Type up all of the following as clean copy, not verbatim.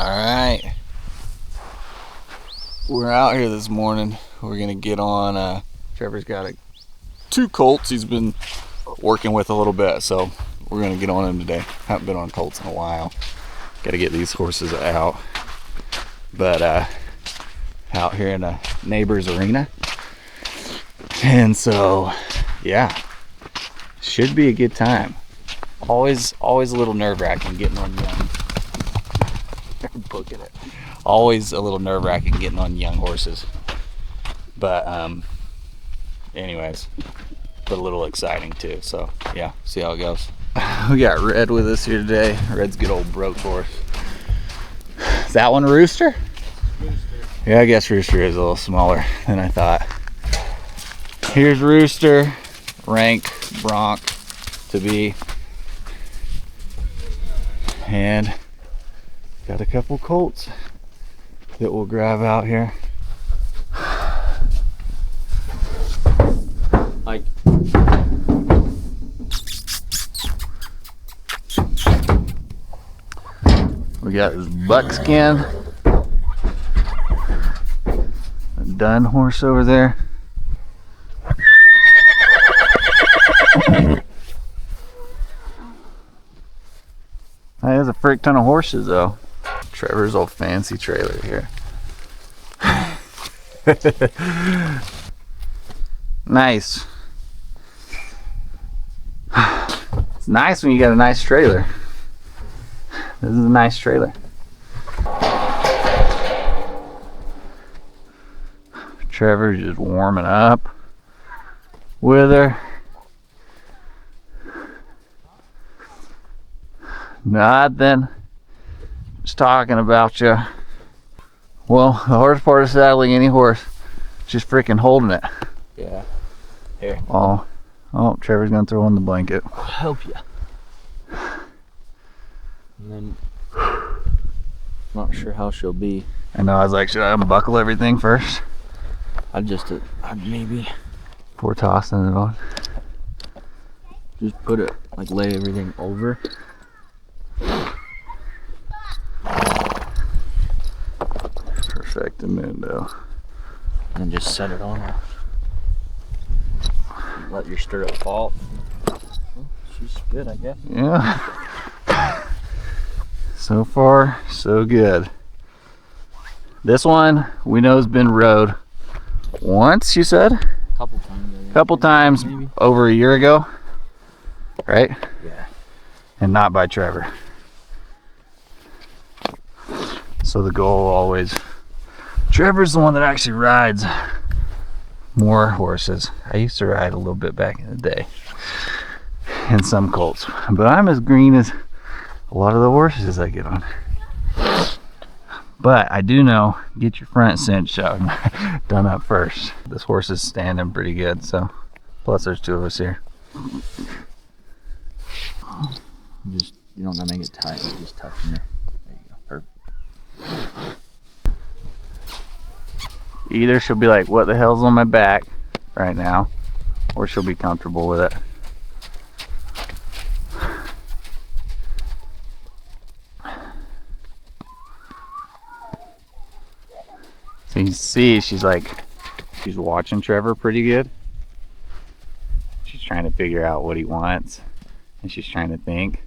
Alright, we're out here this morning. We're gonna get on, Trevor's got two Colts he's been working with a little bit, so we're gonna get on him today. Haven't been on Colts in a while. Gotta get these horses out. But out here in a neighbor's arena. And so, yeah, should be a good time. Always a little nerve-wracking getting on young. Booking it. Always a little nerve-wracking getting on young horses. But anyways, but a little exciting too. So yeah, see how it goes. We got Red with us here today. Red's good old broke horse. Is that one Rooster? Rooster. Yeah, I guess Rooster is a little smaller than I thought. Here's Rooster, rank bronc to be, and got a couple Colts that we'll grab out here. Like, we got this buckskin, a dun horse over there. There's a frick ton of horses though. Trevor's old fancy trailer here. Nice. It's nice when you got a nice trailer. This is a nice trailer. Trevor's just warming up with her. Nothing. Just talking about you. Well, the hardest part of saddling any horse is just freaking holding it. Yeah. Here. Oh, Trevor's gonna throw in the blanket. I'll help you. And then, not sure how she'll be. I know. I was like, should I unbuckle everything first? I'd maybe Before tossing it on. just put it, like lay everything over. Perfectamundo. And just set it on her. Let your stirrup fall. Well, she's good, I guess. Yeah. So far, so good. This one we know has been rode once, you said? Couple times. Couple times maybe. Over a year ago, right? Yeah. And not by Trevor. So the goal always, Trevor's the one that actually rides more horses. I used to ride a little bit back in the day in some Colts, but I'm as green as a lot of the horses I get on. But I do know, get your front cinch done up first. This horse is standing pretty good, so plus there's two of us here. You don't gotta make it tight, you just toughen her. There you go. Perfect. Either she'll be like, what the hell's on my back right now, or she'll be comfortable with it. So you see, she's watching Trevor pretty good. She's trying to figure out what he wants, and she's trying to think.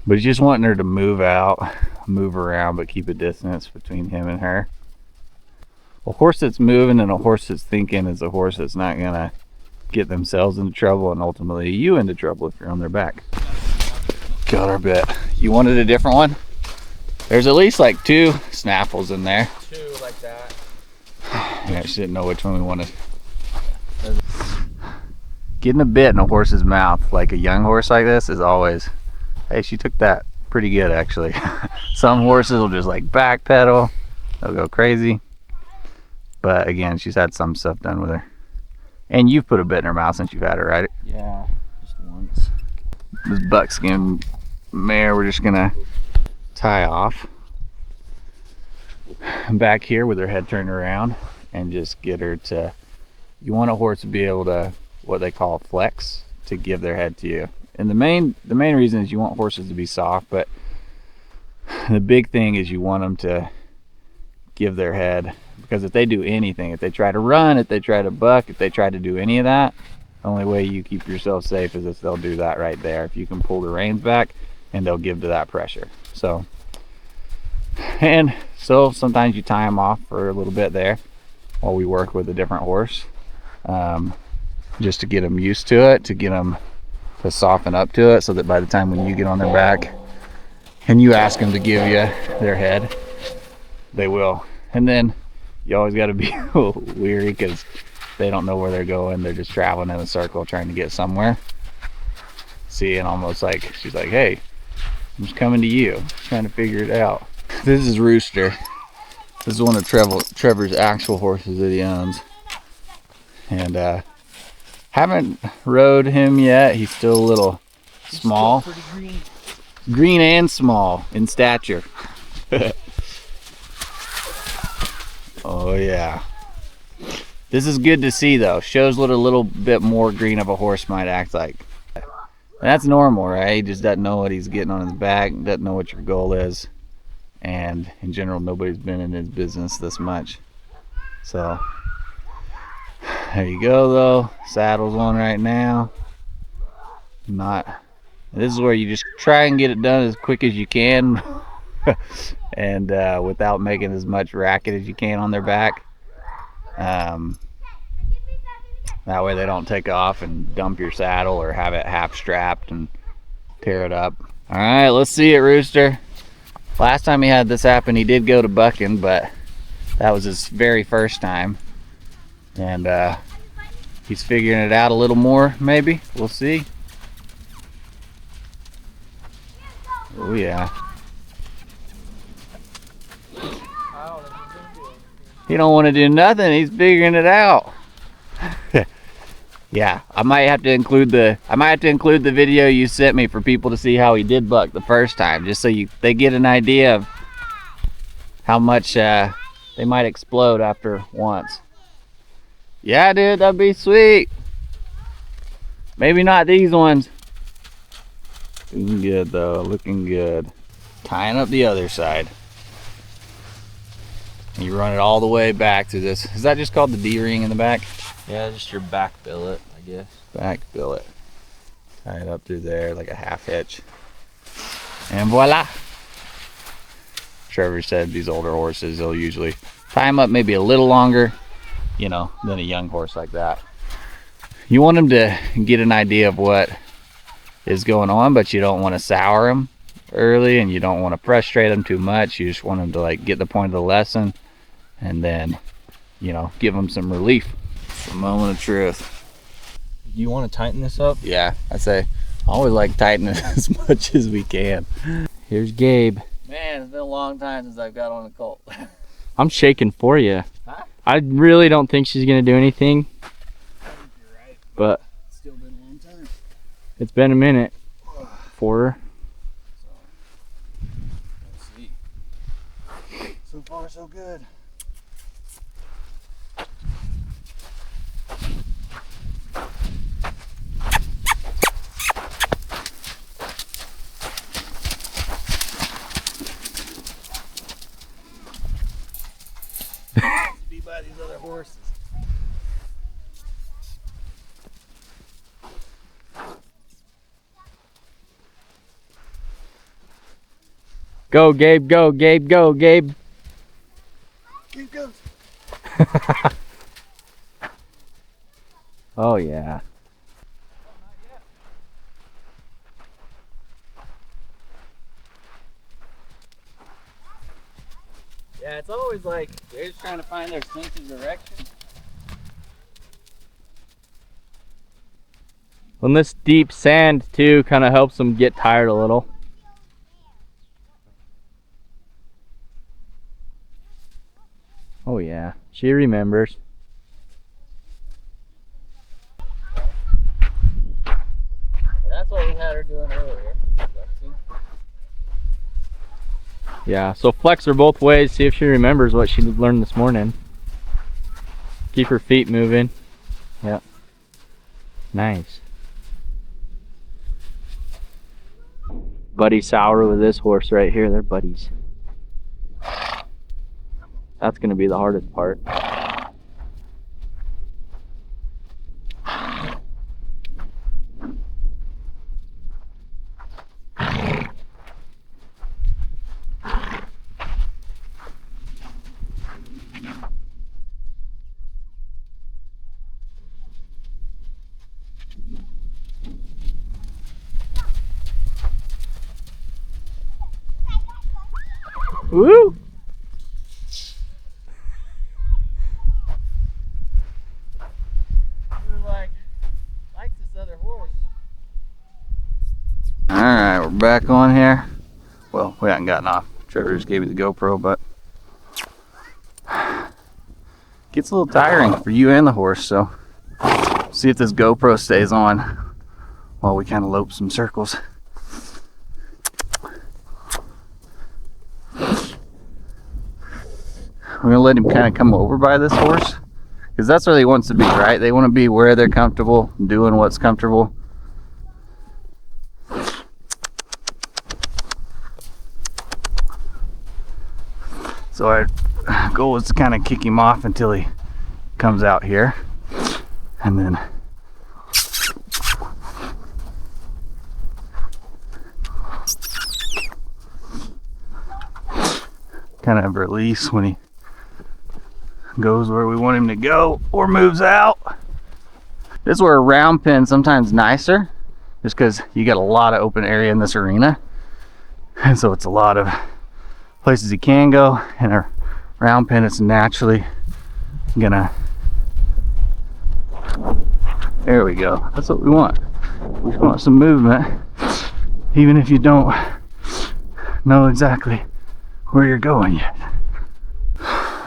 But he's just wanting her to move out, move around, but keep a distance between him and her. A horse that's moving and a horse that's thinking is a horse that's not gonna get themselves into trouble and ultimately you into trouble if you're on their back. Got our bit. You wanted a different one? There's at least like two snaffles in there. Two like that. Yeah, she didn't know which one we wanted. Getting a bit in a horse's mouth, like a young horse like this, is always, hey, she took that pretty good actually. Some horses will just like backpedal, they'll go crazy. But again, she's had some stuff done with her. And you've put a bit in her mouth since you've had her, right? Yeah, just once. This buckskin mare we're just gonna tie off. Back here with her head turned around and just get her to, you want a horse to be able to, what they call flex, to give their head to you. And the main reason is you want horses to be soft, but The big thing is you want them to give their head, because if they do anything, if they try to run, if they try to buck, if they try to do any of that, the only way you keep yourself safe is if they'll do that right there. If you can pull the reins back and they'll give to that pressure. So, and so sometimes you tie them off for a little bit there while we work with a different horse, just to get them used to it, to get them to soften up to it, so that by the time when you get on their back and you ask them to give you their head, they will. And then you always got to be a little weary, because they don't know where they're going. They're just traveling in a circle trying to get somewhere. See, and almost like she's like, hey, I'm just coming to you, trying to figure it out. This is Rooster. This is one of Trevor's actual horses that he owns. And haven't rode him yet. He's still a little small. Still pretty Green and small in stature. Oh yeah. This is good to see though. Shows what a little bit more green of a horse might act like. And that's normal, right? He just doesn't know what he's getting on his back, doesn't know what your goal is. And in general, nobody's been in his business this much. So there you go though. Saddle's on right now. This is where you just try and get it done as quick as you can. And without making as much racket as you can on their back. That way they don't take off and dump your saddle or have it half strapped and tear it up. All right, let's see it, Rooster. Last time he had this happen, he did go to bucking, but that was his very first time. And he's figuring it out a little more, maybe. We'll see. Oh yeah. He don't want to do nothing. He's figuring it out. Yeah, I might have to include the video you sent me for people to see how he did buck the first time, just so they get an idea of how much they might explode after once. Yeah, dude, that'd be sweet. Maybe not these ones. Looking good though, looking good. Tying up the other side. You run it all the way back to this. Is that just called the D-ring in the back? Yeah, just your back billet, I guess. Back billet. Tie it up through there like a half hitch. And voila. Trevor said these older horses, they'll usually tie them up maybe a little longer, you know, than a young horse like that. You want them to get an idea of what is going on, but you don't want to sour them early, and you don't want to frustrate them too much. You just want them to like get the point of the lesson, and then, you know, give them some relief. It's a moment of truth. You want to tighten this up? Yeah, I say I always like tightening as much as we can. Here's Gabe. Man, it's been a long time since I've got on a colt. I'm shaking for you. Huh? I really don't think she's gonna do anything. I think you're right. But It's still been a long time. it's been a minute for her. Let's see. So far, so good. Be by these other horses. Go, Gabe, go, Gabe, go, Gabe. Keep goes. Oh yeah. Yeah, it's always like they're just trying to find their sense of direction. And this deep sand too kind of helps them get tired a little. Oh yeah, she remembers. That's what we had her doing earlier. Flexing. Yeah, so flex her both ways, see if she remembers what she learned this morning. Keep her feet moving. Yep. Nice. Buddy Sour with this horse right here. They're buddies. That's gonna be the hardest part. Woo! Likes this other horse. Alright, we're back on here. Well, we haven't gotten off. Trevor just gave me the GoPro, but gets a little tiring for you and the horse, so see if this GoPro stays on while we kind of lope some circles. We're gonna let him kind of come over by this horse, because that's where he wants to be, right? They want to be where they're comfortable, doing what's comfortable. So our goal is to kind of kick him off until he comes out here, and then kind of release when he goes where we want him to go or moves out. This is where a round pen sometimes nicer, just because you got a lot of open area in this arena, and so it's a lot of places you can go. And a round pen is naturally gonna, there we go, that's what we want. We just want some movement, even if you don't know exactly where you're going yet.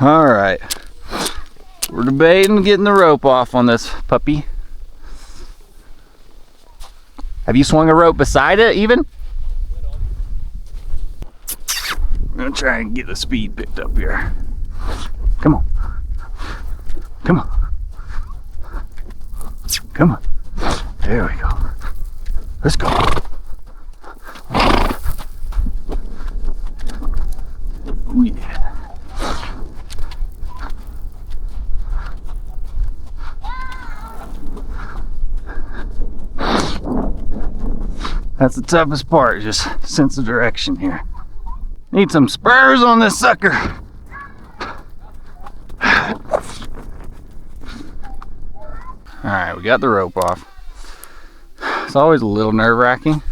All right, we're debating getting the rope off on this puppy. Have you swung a rope beside it even? I'm gonna try and get the speed picked up here. Come on. Come on. Come on. There we go. Let's go. Oh yeah. That's the toughest part, just sense of direction here. Need some spurs on this sucker. Alright, we got the rope off. It's always a little nerve-wracking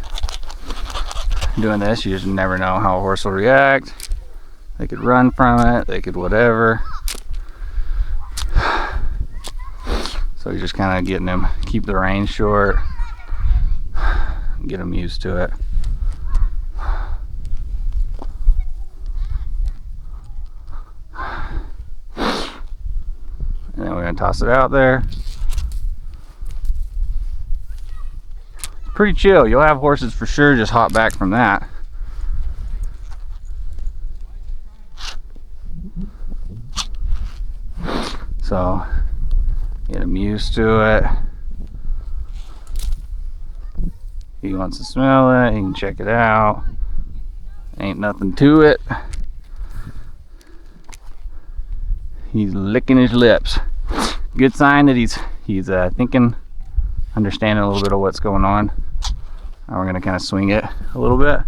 doing this. You just never know how a horse will react. They could run from it, they could whatever. So you're just kind of getting them, keep the reins short, get them used to it. And then we're going to toss it out there. Pretty chill. You'll have horses for sure just hop back from that. So get him used to it. He wants to smell it, he can check it out. Ain't nothing to it. He's licking his lips. Good sign that he's thinking, understanding a little bit of what's going on. Now we're gonna kind of swing it a little bit.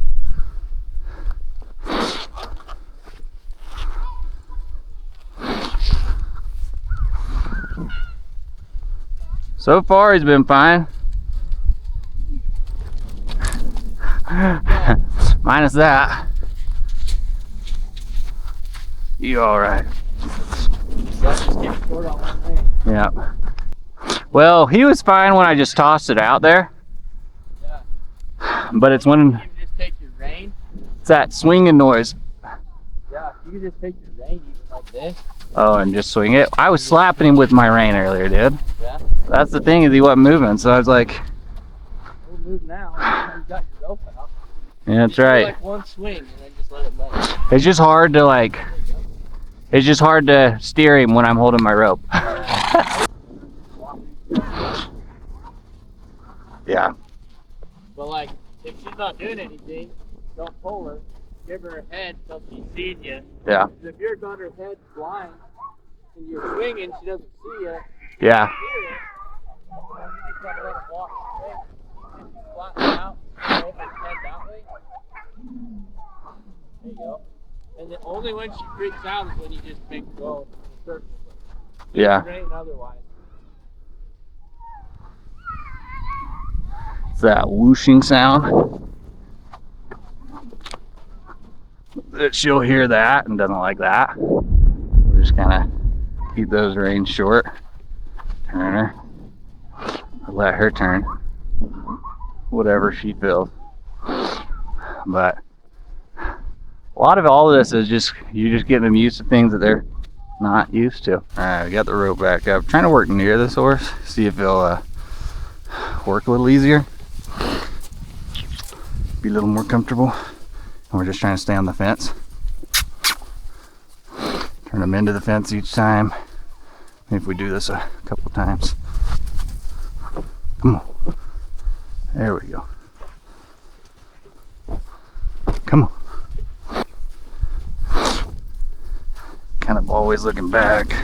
So far he's been fine. Minus that. You alright? Yeah. Well, he was fine when I just tossed it out there. Yeah. But it's when You can just take your rein. it's that swinging noise. Yeah, you can just take your rein even like this. Oh, and just swing it. I was slapping him with my rein earlier, dude. Yeah. That's the thing, is he wasn't moving, so I was like, We'll move now. You got your rope out. yeah, that's Just do right. like one swing and then just let it lay. It's just hard to like, it's just hard to steer him when I'm holding my rope. Yeah. But like, if you she's not doing anything, don't pull her. Give her a head so she's seeing you. Yeah. If you're got her head blind and you're swinging, she doesn't see you. Yeah. Hear it. And you just gotta let her walk straight. And she's flattened out. Open head that way. There you go. And then only when she freaks out is when you just make go in circles. Yeah. Train otherwise. It's that whooshing sound. She'll hear that and doesn't like that. So we're just kind of keep those reins short. Turn her. Or let her turn. Whatever she feels. But a lot of all of this is just you just getting them used to things that they're not used to. All right, we got the rope back up. Trying to work near this horse, see if he'll work a little easier, be a little more comfortable. And we're just trying to stay on the fence. Turn them into the fence each time. If we do this a couple times. Come on. There we go. Come on. Kind of always looking back.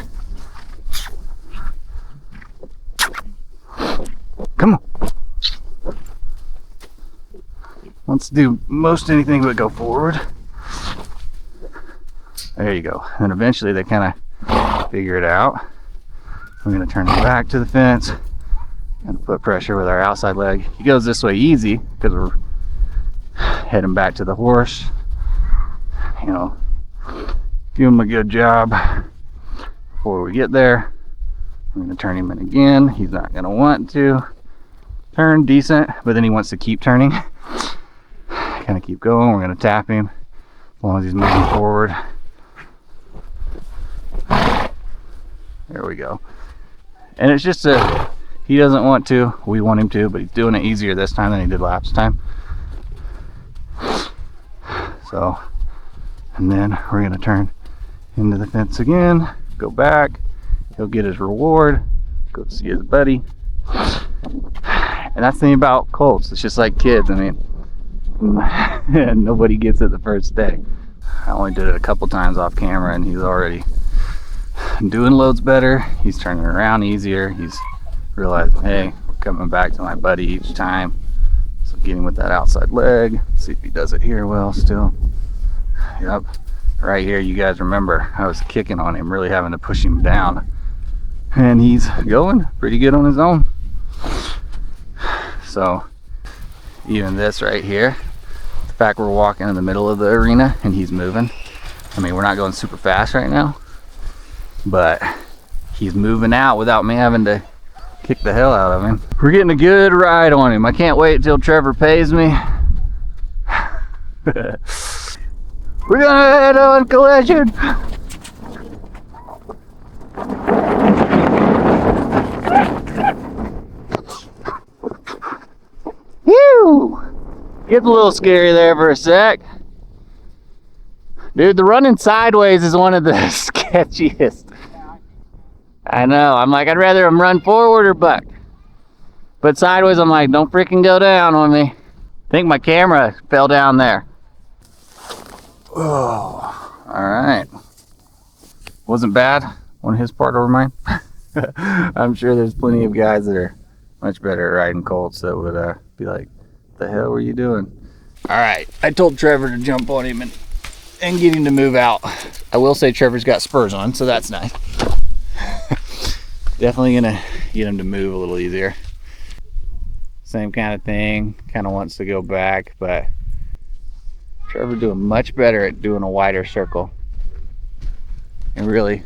Come on. Wants to do most anything but go forward. There you go. And eventually they kind of figure it out. We're going to turn him back to the fence and put pressure with our outside leg. He goes this way easy because we're heading back to the horse. You know, give him a good job before we get there. I'm going to turn him in again. He's not going to want to turn decent, but then he wants to keep turning. Kind of keep going. We're going to tap him as long as he's moving forward. There we go. And it's just he doesn't want to, we want him to, but he's doing it easier this time than he did last time. So, and then we're going to turn into the fence again, go back, he'll get his reward, go see his buddy. And that's the thing about Colts, it's just like kids. I mean, nobody gets it the first day. I only did it a couple times off camera and he's already doing loads better. He's turning around easier. He's realizing, hey, we're coming back to my buddy each time. So getting with that outside leg, see if he does it here well still. Yep, right here, you guys remember I was kicking on him, really having to push him down. And he's going pretty good on his own. So even this right here, the fact we're walking in the middle of the arena and he's moving. I mean, we're not going super fast right now, but he's moving out without me having to kick the hell out of him. We're getting a good ride on him. I can't wait till Trevor pays me. We're gonna head on collision. Whew! Gets a little scary there for a sec. Dude, the running sideways is one of the sketchiest. I know. I'm like, I'd rather him run forward or buck. But sideways, I'm like, don't freaking go down on me. I think my camera fell down there. Oh, all right. Wasn't bad on his part over mine. I'm sure there's plenty of guys that are much better at riding Colts that would be like, what the hell were you doing? All right, I told Trevor to jump on him and get him to move out. I will say Trevor's got spurs on, so that's nice. Definitely gonna get him to move a little easier. Same kind of thing, kind of wants to go back, but Trevor doing much better at doing a wider circle and really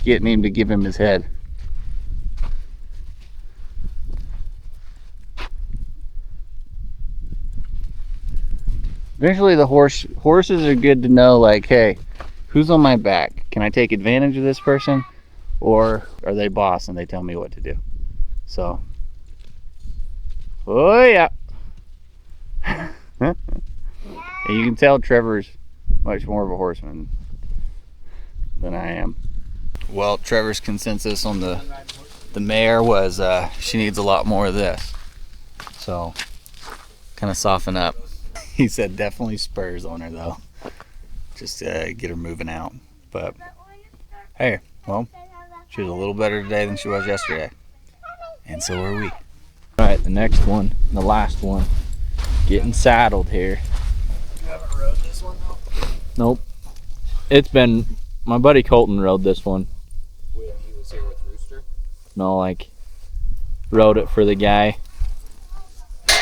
getting him to give him his head. Eventually the horses are good to know, like, hey, who's on my back? Can I take advantage of this person? Or are they boss and they tell me what to do? So, oh yeah. And you can tell Trevor's much more of a horseman than I am. Well, Trevor's consensus on the mare was she needs a lot more of this. So kind of soften up. He said definitely spurs on her though. Just get her moving out. But hey, well, she was a little better today than she was yesterday. And so are we. All right, the next one, the last one. Getting saddled here. You haven't rode this one though? Nope. It's been, my buddy Colton rode this one. When he was here with Rooster? No, like, rode it for the guy. Did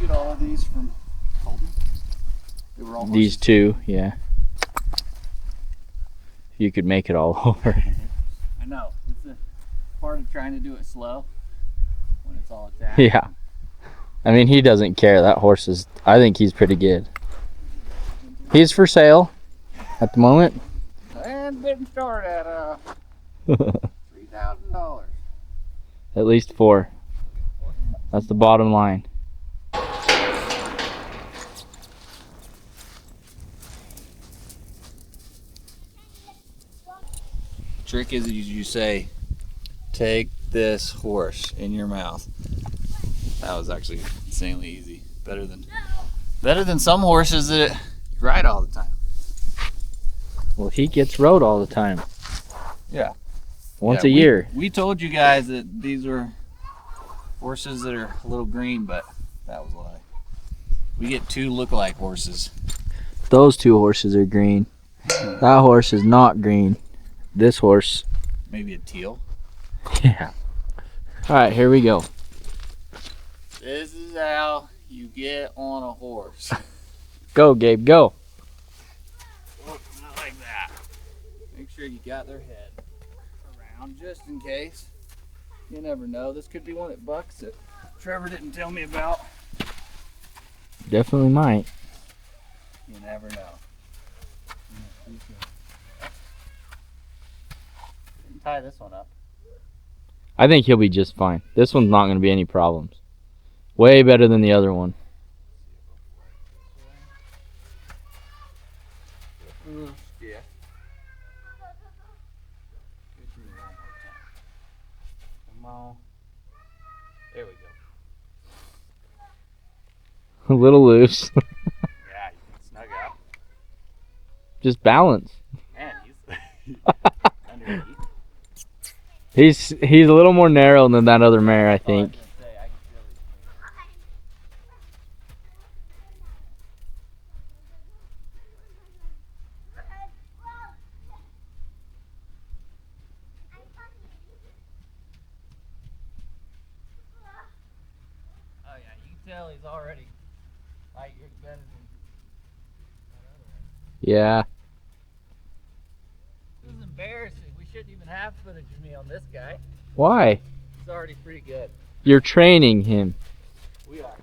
you get all of these from Colton? They were all These horses? two, yeah. You could make it all over. I know. It's a part of trying to do it slow when it's all attached. Yeah. I mean, he doesn't care. That horse is, I think he's pretty good. He's for sale at the moment. And didn't start at $3,000. At least 4. That's the bottom line. Trick is you say, take this horse in your mouth. That was actually insanely easy. Better than some horses that you ride all the time. Well, he gets rode all the time. Yeah. Once Yeah, a year. We told you guys that these were horses that are a little green, but that was a lie. We get 2 look-alike horses. Those 2 horses are green. That horse is not green. This horse. Maybe a teal. Yeah. All right, here we go. This is how you get on a horse. Go, Gabe, go. Oh, not like that. Make sure you got their head around just in case. You never know. This could be one that bucks that Trevor didn't tell me about. Definitely might. You never know. Tie this one up. I think he'll be just fine. This one's not going to be any problems. Way better than the other one. Yeah. Come on. There we go. A little loose. Yeah, you can snug out. Just balance. Man, he's underneath. He's a little more narrow than that other mare, I think. Oh yeah, you can tell he's already light years better than Yeah. This is embarrassing. We shouldn't even have footage of me on this guy. Why? He's already pretty good. You're training him. We are.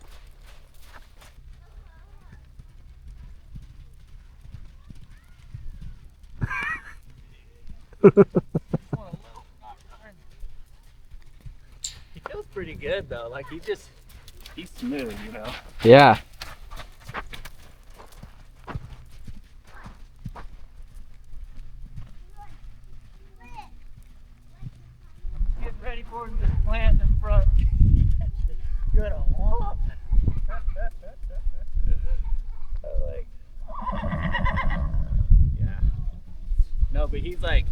He feels pretty good though. Like he's smooth, you know. Yeah. I'm getting ready for him to plant in front. Good whomp. I like. Yeah. No, but he's like,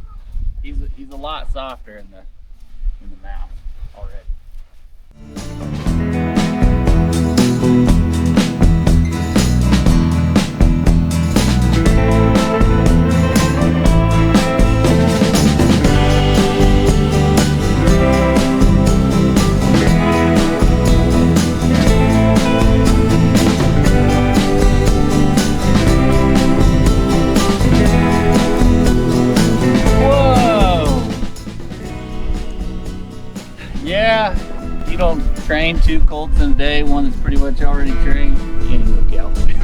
he's a lot softer in the mouth already. Yeah, you don't train 2 colts in a day, one that's pretty much already trained, you can't even go cowboy.